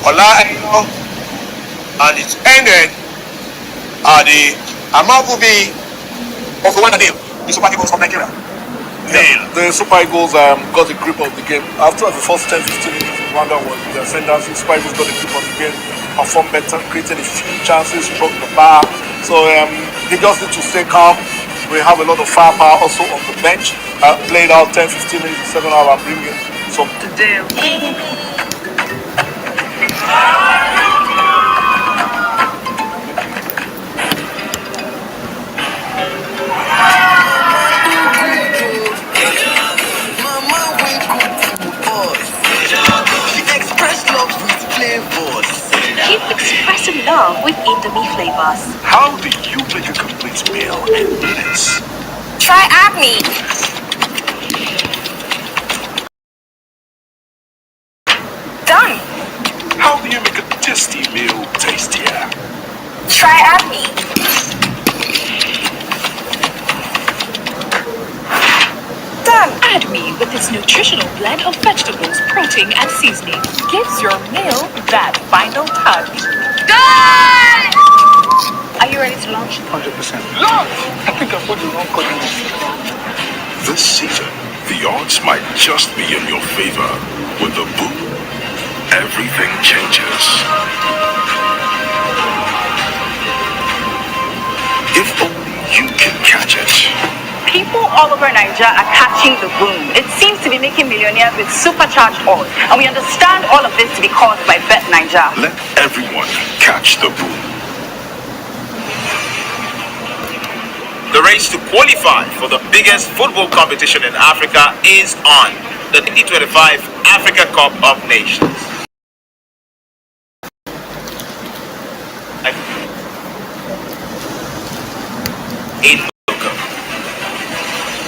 Ola Aino, and it ended at the Amavubi of Rwanda nil. The Super Eagles of Nigeria. The Super Eagles got a grip of the game. After the first 10-15 minutes, Rwanda was the ascendancy. Super Eagles got a grip of the game, performed better, created a few chances, struck the bar. So they just need to stay calm. We have a lot of firepower also on the bench. Played out 10-15 minutes in the second half and bring in some. Today. Keep expressing love with Indomie flavors. How do you make a complete meal in minutes? Try Acme. Done. How do you make a tasty meal tastier? Try Acme. Done. Acme, with its nutritional blend of vegetables, protein, and seasoning, gives your meal that final touch. Done. Are you ready to launch? 100%. Love! I think I've got the wrong coordinates. This season, the odds might just be in your favor. With the boom, everything changes. If only you can catch it. People all over Nigeria are catching the boom. It seems to be making millionaires with supercharged odds, and we understand all of this to be caused by Bet Nigeria. Let everyone catch the boom. The race to qualify for the biggest football competition in Africa is on, the 2025 Africa Cup of Nations. In Morocco.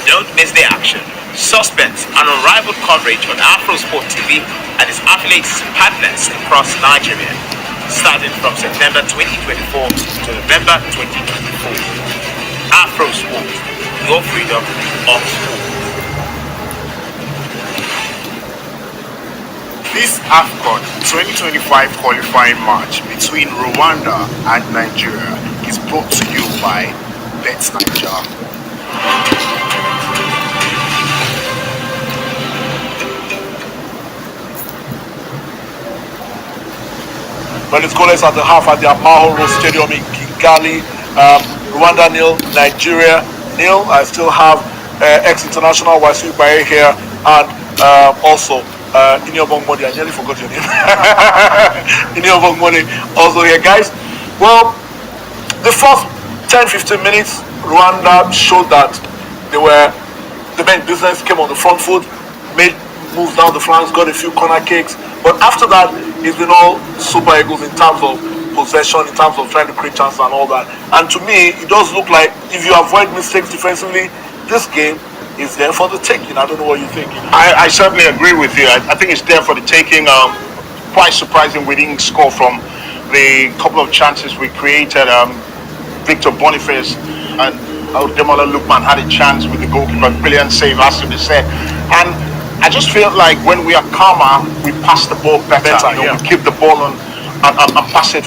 Don't miss the action, suspense, and unrivaled coverage on Afrosport TV and its affiliates and partners across Nigeria, starting from September 2024 to November 2024. Afrosport, your freedom of sport. This AFCON 2025 qualifying match between Rwanda and Nigeria is brought to you by Bet Nigeria. When it's goalless at the half at the Amahoro Stadium in Kigali, Rwanda nil, Nigeria nil. I still have ex-international Wasiu Baye here, and also Inyobong Modi. I nearly forgot your name. Inyobong Modi also here, guys. Well, the first 10-15 minutes, Rwanda showed that the main business, came on the front foot, made moves down the flanks, got a few corner kicks. But after that, it's been all Super Eagles in terms of possession, in terms of trying to create chances and all that. And to me, it does look like if you avoid mistakes defensively, this game is there for the taking. I don't know what you think. I certainly agree with you. I think it's there for the taking. Quite surprising we didn't score from the couple of chances we created. Victor Boniface and Demola Lukman had a chance with the goalkeeper. Brilliant save, has to be said. And I just feel like when we are calmer, we pass the ball better. We keep the ball on and pass it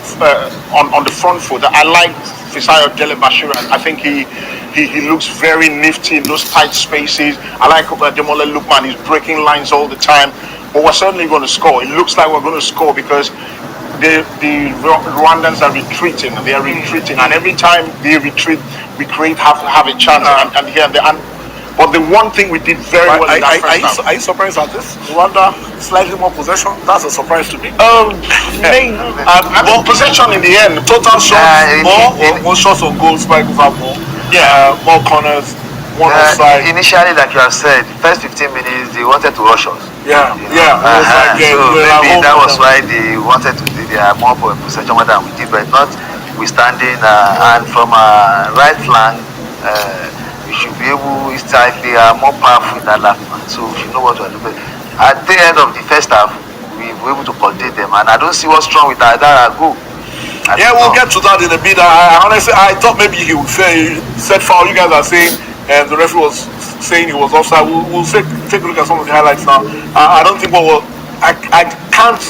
on the front foot. I like Fisayo Dele Bashir. I think he looks very nifty in those tight spaces. I like Demola Lukman. He's breaking lines all the time. But we're certainly going to score. It looks like we're going to score because the Rwandans are retreating. They are retreating, and every time they retreat, we have a chance. And here and but the one thing we did very well in that first half. Are you surprised at this? Rwanda slightly more possession. That's a surprise to me. But possession in the end, total shots more shots on goal. Spikes have more. More corners. One offside. Initially, like you have said, first 15 minutes they wanted to rush us. So maybe that was why they wanted to do their more possession than we did, but not withstanding. And from a right flank, we should be able. It's like they are more powerful in that left flank, so we should know what to do. But at the end of the first half, we were able to contain them, and I don't see what's wrong with that goal. We'll get to that in a bit. I honestly thought maybe he would say set foul. You guys are saying, and the referee was saying he was offside. We'll take a look at some of the highlights now. I don't think I can't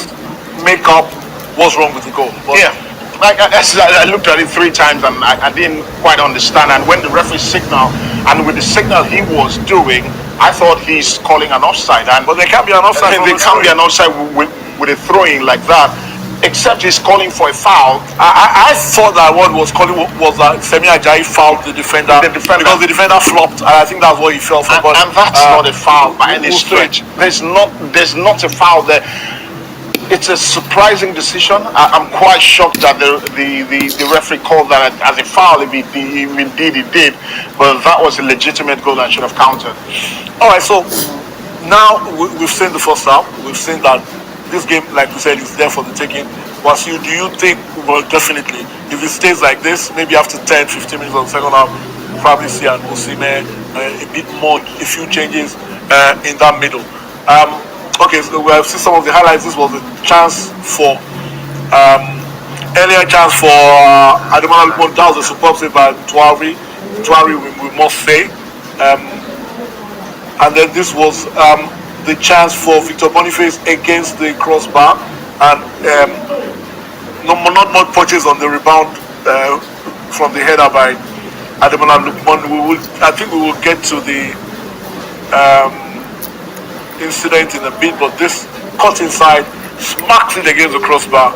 make up what's wrong with the goal. But yeah. I looked at it 3 times and I didn't quite understand. And when the referee signaled, and with the signal he was doing, I thought he's calling an offside. But there can't be an offside. There can't be an offside with a throwing like that, except he's calling for a foul. I thought that what was calling was that Femi Ajayi fouled the defender because the defender flopped, and I think that's what he fell for. And that's not a foul by any stretch. There's not a foul there. It's a surprising decision. I'm quite shocked that the referee called that as a foul. If indeed he did, but that was a legitimate goal and should have counted. All right, so now we've seen the first half. We've seen that this game, like we said, is there for the taking. Wasu, do you think, well, definitely, if it stays like this, maybe after 10, 15 minutes of the second half, we'll probably see an Osimhen, a bit more, a few changes in that middle. Okay, so we have seen some of the highlights. This was a chance for, earlier chance for Ademola Lookman. That was a superb save by Tuari, we must say. And then this was the chance for Victor Boniface against the crossbar, and not much purchase on the rebound from the header by Ademola Lookman. I think we will get to the incident in a bit, but this cut inside, smacks it against the crossbar,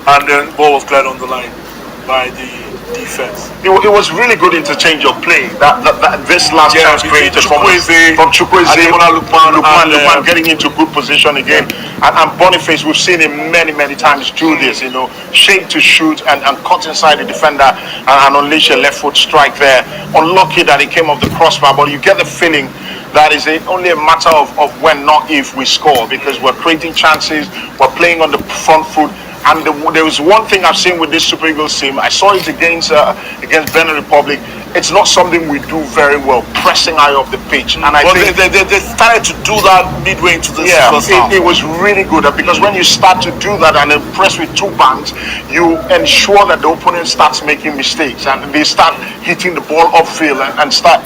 and then ball was cleared on the line by the defense. It was really good interchange of play that this last chance created from Chukwueze, Lookman getting into good position again, and Boniface, we've seen him many times do this, shape to shoot and cut inside the defender and unleash a left foot strike there. Unlucky that it came off the crossbar, but you get the feeling that is only a matter of when, not if, we score, because we're creating chances, we're playing on the front foot. And there was one thing I've seen with this Super Eagles team. I saw it against Benin Republic. It's not something we do very well, pressing high up the pitch. And I think they started to do that midway into the first half. It was really good, because when you start to do that and then press with 2 banks, you ensure that the opponent starts making mistakes and they start hitting the ball upfield and start,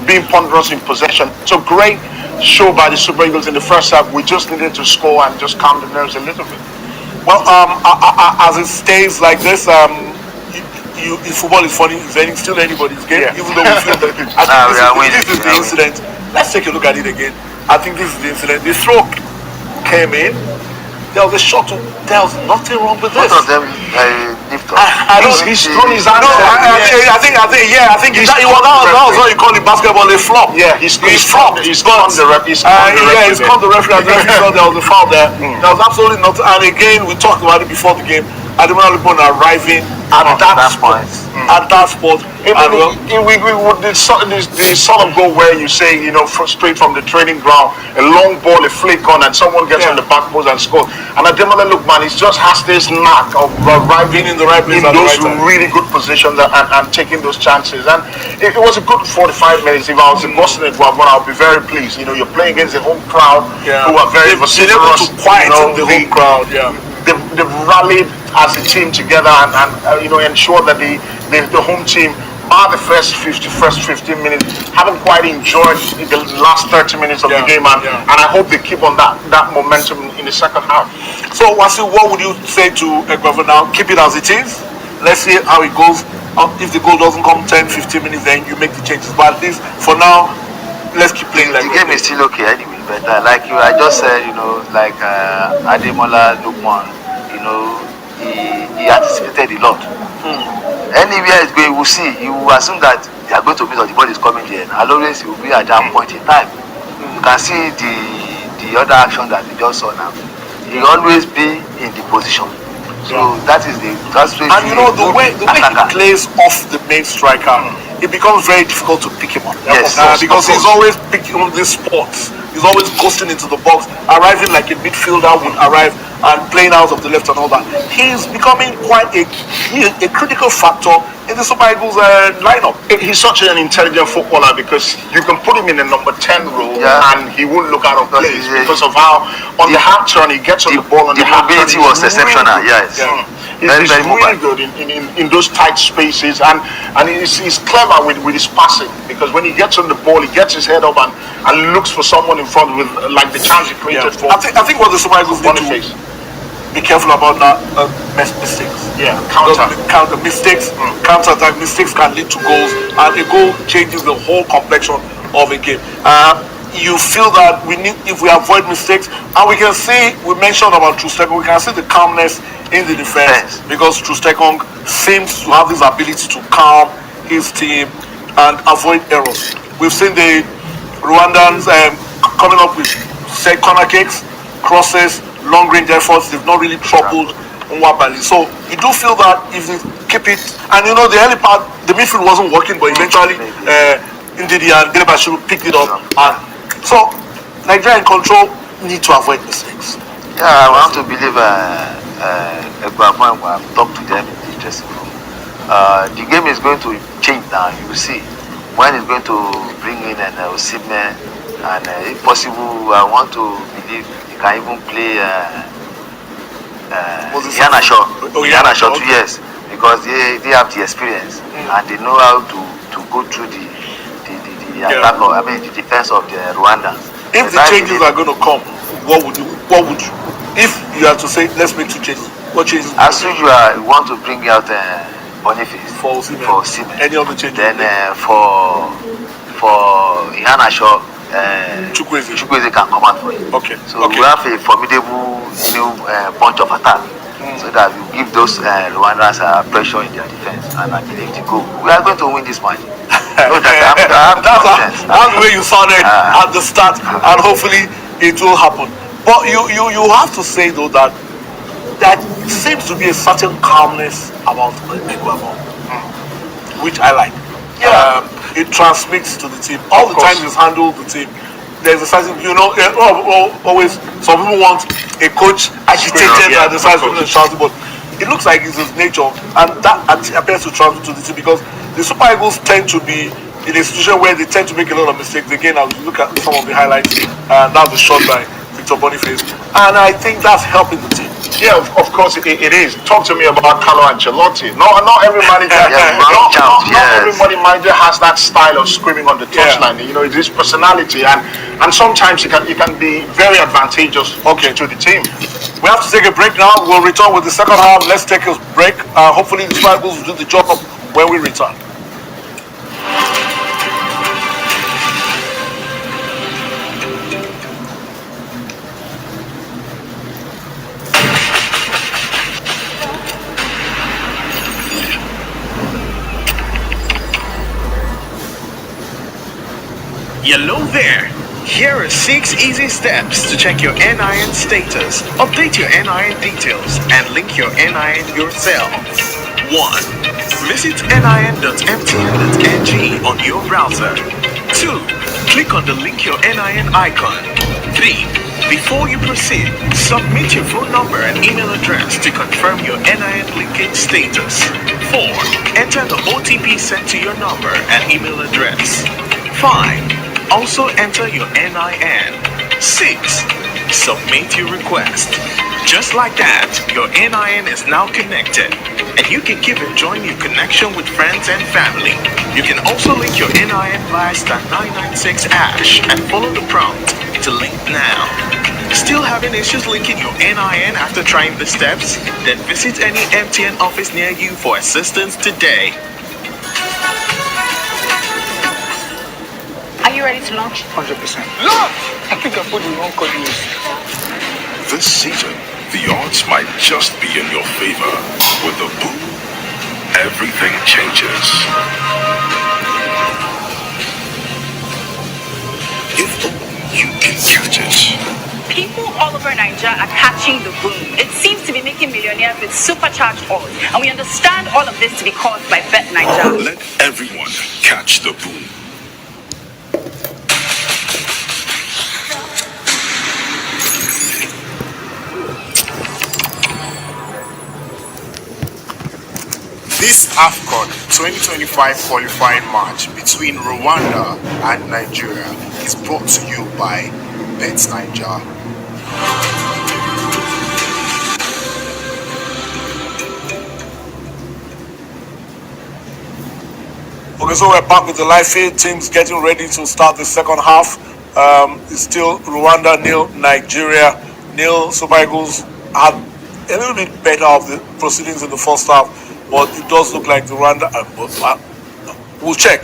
being ponderous in possession. So great show by the Super Eagles in the first half. We just needed to score and just calm the nerves a little bit. Well, as it stays like this, football is funny. It's still anybody's game, even though we feel that. This is the incident. Let's take a look at it again. I think this is the incident. The throw came in. There was a shot. There was nothing wrong with this. Both of them lift up. He's thrown his hand. I think that was what you call in basketball a flop. Yeah, he's flopped. He's called the referee. He's called the referee, and the referee thought there was a foul there. There was absolutely nothing. And again, we talked about it before the game. Ademola Lookman arriving at that spot. At that spot. The sort of goal where you say, straight from the training ground, a long ball, a flick on, and someone gets on the back post and scores. And Ademola Lookman, he just has this knack of arriving in the right place in those really good positions and taking those chances. And it was a good 45 minutes. If I was in Boston at Guabon, I'll be very pleased. You're playing against the home crowd who are very vociferous. The home crowd, they've rallied as a team together and ensure that the home team are the first 15 minutes haven't quite enjoyed the last 30 minutes of the game, and I hope they keep on that momentum in the second half. So Wasu, what would you say to Egbava now? Keep it as it is. Let's see how it goes. If the goal doesn't come 10-15 minutes, then you make the changes, but at least for now, let's keep playing like the game is still okay anyway. But like I just said, like Ademola Lookman, he anticipated a lot. Anywhere it's going, we'll see. You will assume that they are going to miss or the ball is coming there. And always he will be at that point in time. You can see the other action that we just saw now. He will always be in the position. So that's and the way he plays off the main striker, it becomes very difficult to pick him up. Yes, because he's always picking on these spots. He's always ghosting into the box, arriving like a midfielder would arrive and playing out of the left and all that. He's becoming quite a critical factor in the Super Eagles lineup. He's such an intelligent footballer because you can put him in a number 10 role and he won't look out of place because of how on the half turn he gets on the ball. The mobility was exceptional. Yes. He's really good in those tight spaces, and he's clever with his passing, because when he gets on the ball, he gets his head up and looks for someone in front with like the chance he created for. I think what the Super Eagles need be careful about that mistakes. Yeah, Counter mistakes, counter-attack mistakes can lead to goals, and a goal changes the whole complexion of a game. You feel that if we avoid mistakes, and we can see, we mentioned about Trustekong, we can see the calmness in the defense because Trustekong seems to have this ability to calm his team and avoid errors. We've seen the Rwandans coming up with corner kicks, crosses, long-range efforts. They've not really troubled Nwabali. So you do feel that if they keep it, and the early part, the midfield wasn't working, but eventually Ndidi and Delebashiru picked it up. And so Nigeria in control need to avoid mistakes. Yeah, I want to believe Egbafon will talk to them in the dressing room. The game is going to change now. You will see when it's going to bring in an Osimhen, and if possible, I want to believe he can even play Iheanacho. Iheanacho 2 years, because they have the experience and they know how to go through the attack of, the defense of the Rwandans. If the changes are going to come, what would you? If you have to say, let's make 2 changes, what changes? As usual, you want to bring out Boniface for Osimhen. Any other changes? Then for Iheanacho, Chukwueze can come out for him. Okay. So we have a formidable new bunch of attack, so that we give those Rwandans pressure in their defense, and I believe to go. We are going to win this match. That's the way you sounded at the start, and hopefully it will happen. But you have to say though that seems to be a certain calmness about Egbafon, which I like. It transmits to the team. All the time he's handled the team, there's a certain, always some people want a coach agitated and the size of shouting, but it looks like it's his nature, and that appears to transmit to the team, because the Super Eagles tend to be in a situation where they tend to make a lot of mistakes. Again, I'll look at some of the highlights, and that was a shot by Victor Boniface, and I think that's helping the team. Yeah, of course it is. Talk to me about Carlo Ancelotti. Not every manager, not everybody manager has that style of screaming on the touchline. It's his personality, and sometimes it can be very advantageous to the team. We have to take a break now. We'll return with the second half. Let's take a break. Hopefully the Super Eagles will do the job when we return. Hello there. Here are 6 easy steps to check your NIN status, update your NIN details, and link your NIN yourself. 1. Visit nin.mtn.ng on your browser. 2. Click on the link your NIN icon. 3. Before you proceed, submit your phone number and email address to confirm your NIN linkage status. 4. Enter the OTP sent to your number and email address. 5. Also enter your NIN. 6. Submit your request. Just like that, your NIN is now connected, and you can keep enjoying your connection with friends and family. You can also link your NIN via *996# and follow the prompt to link now. Still having issues linking your NIN after trying the steps? Then visit any MTN office near you for assistance today. Are you ready to launch? 100%. Launch! I think I put the wrong coordinates. This season, the odds might just be in your favor. With the boom, everything changes. If you can catch it. People all over Nigeria are catching the boom. It seems to be making millionaires with supercharged odds, and we understand all of this to be caused by Bet Nigeria. Let everyone catch the boom. This AFCON 2025 qualifying match between Rwanda and Nigeria is brought to you by Bet Nigeria. Okay, so we're back with the live feed. Teams getting ready to start the second half. It's still Rwanda 0, Nigeria 0. Super Eagles have a little bit better of the proceedings in the first half, but it does look like the Rwanda. We'll check.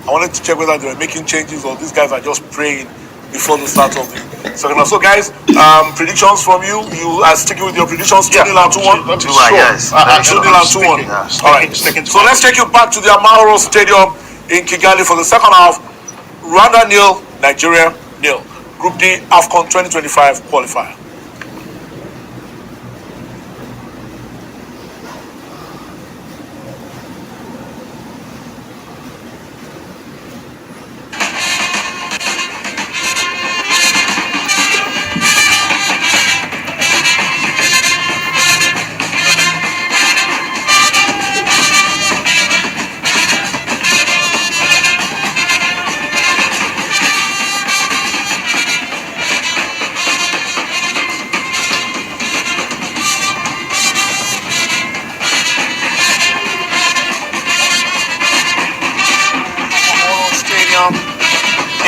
I wanted to check whether they were making changes or these guys are just praying before the start of the second half. So, guys, predictions from you. You are sticking with your predictions. 2-0 and 2-1. 2-1, yes. 2-0 and 2-1. All right. So let's take you back to the Amahoro Stadium in Kigali for the second half. Rwanda 0, Nigeria 0. Group D AFCON 2025 qualifier.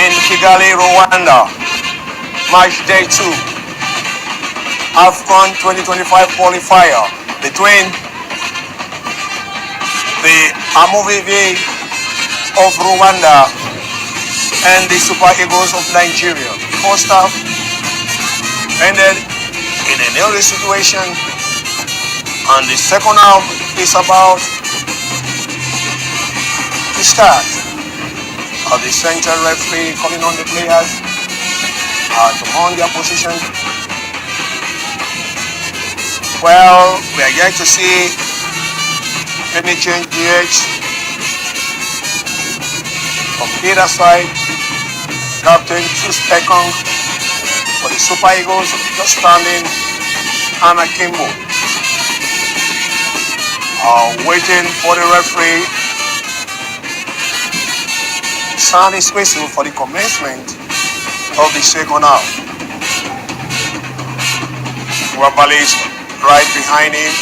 In Kigali, Rwanda, match day 2, AFCON 2025 qualifier between the Amovivi of Rwanda and the Super Eagles of Nigeria. First half ended in a nil situation, and the second half is about to start. The central referee calling on the players to on their position. Well, we are yet to see any change yet from either side. Captain Chustekong for the Super Eagles just standing, and Akimbo waiting for the referee sound his whistle for the commencement of the second half. Wambale is right behind him.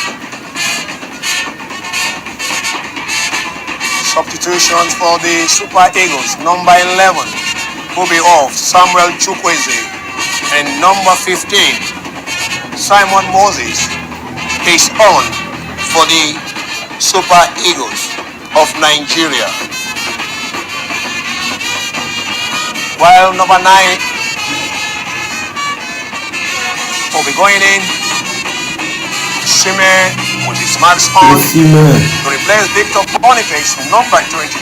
Substitutions for the Super Eagles. Number 11 will be off, Samuel Chukwueze, and number 15, Simon Moses, is on for the Super Eagles of Nigeria. While number 9 will be going in, Shime with his marks on to replace Victor Boniface, number 22.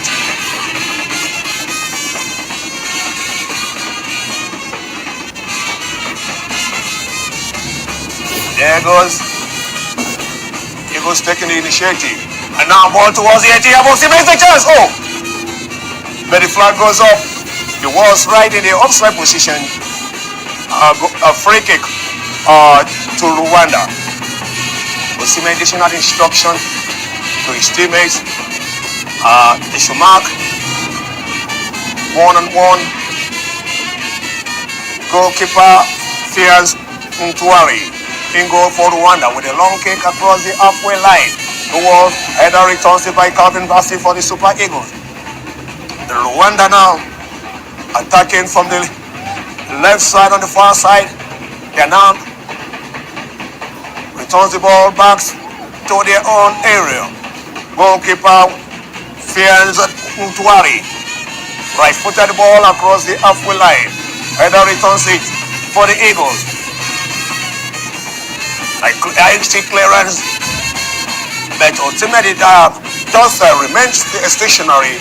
There goes Eagles taking the initiative. And now ball towards the 18. Shime makes the chance. Oh! But the flag goes up. He was right in the offside position. A free kick to Rwanda. Osimhen additional instruction to his teammates. They should mark 1-on-1. Goalkeeper fears Ntwari in goal for Rwanda with a long kick across the halfway line. Towards header returns it by Calvin Bassey for the Super Eagles. The Rwanda now attacking from the left side on the far side. They are now returns the ball back to their own area. Goalkeeper fears Ntwari. Right footed the ball across the halfway line. Header returns it for the Eagles. IHT clearance, but ultimately just remains stationary.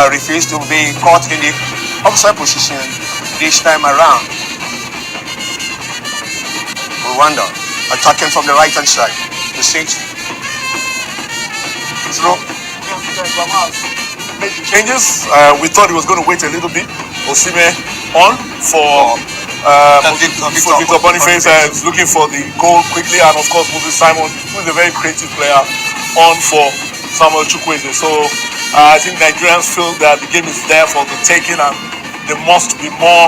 Refused to be caught in the offside position this time around. Rwanda attacking from the right hand side. The 6. Through. Make changes. We thought he was going to wait a little bit. Osimhen on for Victor Boniface, looking for the goal quickly, and of course Moses Simon, who is a very creative player, on for Samuel Chukwueze. So I think Nigerians feel that the game is there for the taking, and they must be more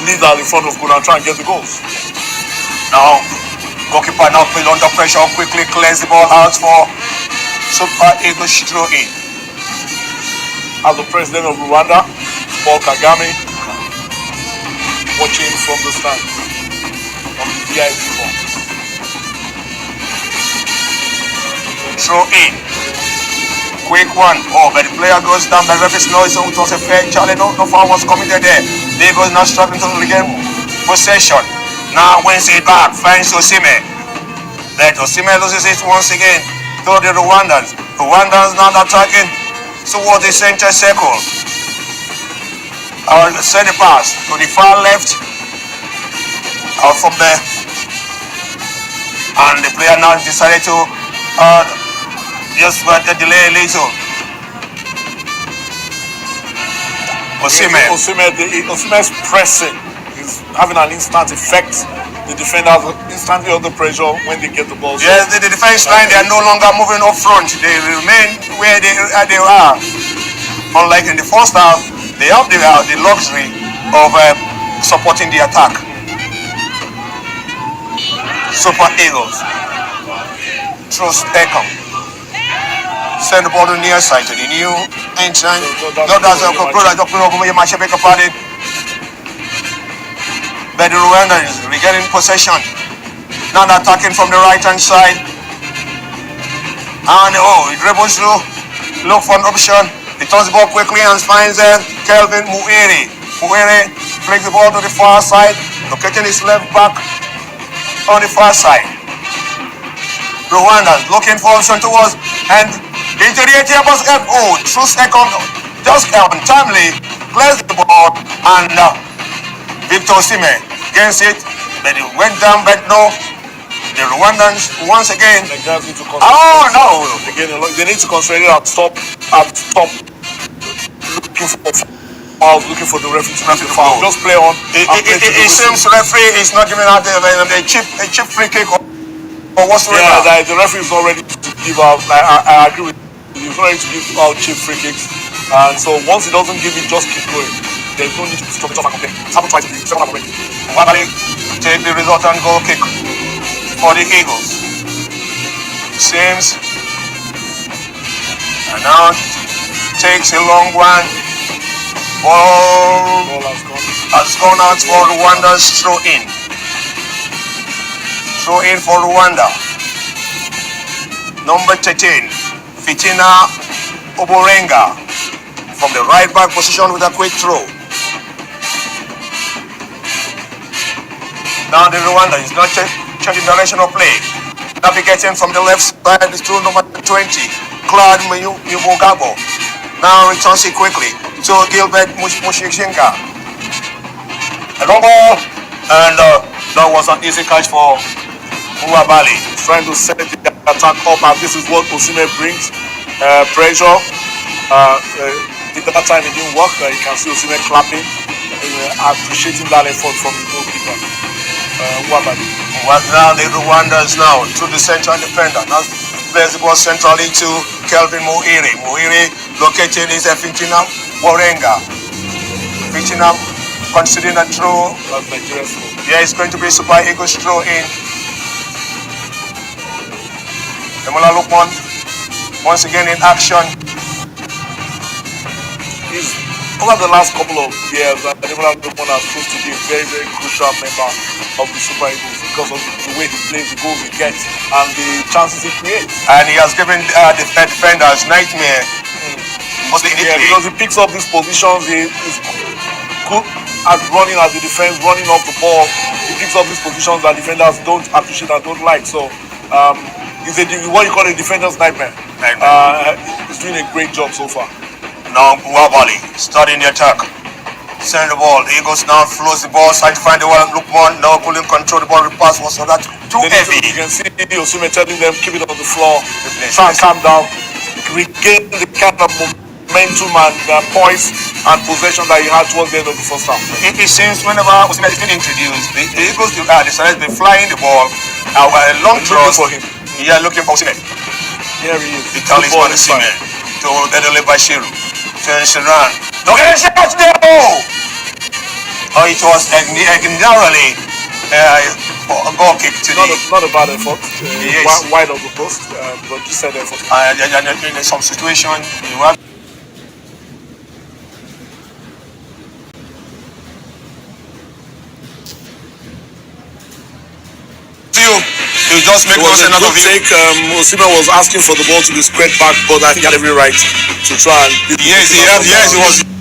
lethal in front of goal and try and get the goals. Now, goalkeeper now put under pressure, quickly clears the ball out for Super Eagles throw in. As the president of Rwanda, Paul Kagame, watching from the stands of the VIP box. throw in. Quick one. Oh, but the player goes down. The referee knows it was a fair challenge. No foul was committed there. The Eagles now struggling to regain possession. Now wins it back. Finds Osimhen. But Osimhen loses it once again to the Rwandans. Rwandans now attacking towards the center circle. Send the pass to the far left. Out from there. And the player now decided to just delay a little. Osimhen's pressing is having an instant effect. The defenders instantly under pressure when they get the ball. Yes, the defense line, they are no longer moving up front. They remain where they are. Unlike in the first half, they have the luxury of supporting the attack. Super Eagles. Through Steckham. Send the ball to the near side to the new entrant. But the Rwanda is regaining possession. Now attacking from the right hand side. And he dribbles through. Look for an option. He turns the ball quickly and finds Kelvin Muiri. Muiri brings the ball to the far side, locating his left back on the far side. Rwanda looking for option towards and into the ATM box. Through second, just untimely clears the ball and Victor Osimhen against it, but it went down, but no. The Rwandans once again. The guys need to concentrate. No! Again, they need to concentrate and stop looking for the referee to make the foul. Just play on. It seems the referee is not giving out a cheap free kick or whatsoever. Yeah, the referee is not ready to give out. I agree with you. He's not ready to give out cheap free kicks. And so once he doesn't give it, just keep going. There's no need to stop it off and complain. It's happened twice in the second half already. Wabali take the resultant goal kick for the Eagles. Sims and now takes a long one. Ball has gone out for Rwanda's throw in. Throw in for Rwanda. Number 13, Fitina Oborenga from the right back position with a quick throw. Now the Rwanda is not changing direction of play. Navigating from the left side is through number 20, Claude Mugabo. Now returns it quickly to Gilbert Mushikshinka. A long ball, and that was an easy catch for Uwabali. Trying to set the attack up, and this is what Osimhen brings. Pressure. That time it didn't work. You can see Osimhen clapping, appreciating that effort from the goalkeeper. Now the Rwandans now to the central defender. Now plays the ball centrally to Kelvin Muiri. Muiri located his Fitina Oborenga. Fitina considering a throw. Yeah, it's going to be Super Eagles throw in. Demola Lukman once again in action. Over the last couple of years, Demola Lukman has proved to be a very, very crucial member of the Super Eagles because of the way he plays, the goals he gets, and the chances he creates. And he has given the defenders nightmare. Because he picks up these positions, he is good at running as the defense, running off the ball. He picks up these positions that defenders don't appreciate and don't like. So he's what you call a defender's nightmare. He's doing a great job so far. Now Uwabali starting the attack. Send the ball. The Eagles now flows the ball, trying to find the one. Lukman now couldn't control the ball. The pass was so that too heavy. You can see Osimhen telling them keep it on the floor, try and calm down, regain the kind of momentum and poise and possession that he had towards the end of the first half. It seems whenever Osimhen is being introduced, the Eagles decided to be flying the ball. A long throw for him. Yeah, looking for Osimhen. Here he is. The talisman Osimhen to Dedele Bashiru. Turns around. Look at the shot there! Oh, it was narrowly a goal kick to not a bad effort. Yes. Wide of the post, but just said effort. In some situation, you have just make nonsense out of you. Osimhen was asking for the ball to be spread back, but I think he had every right to try and... Yes, he was.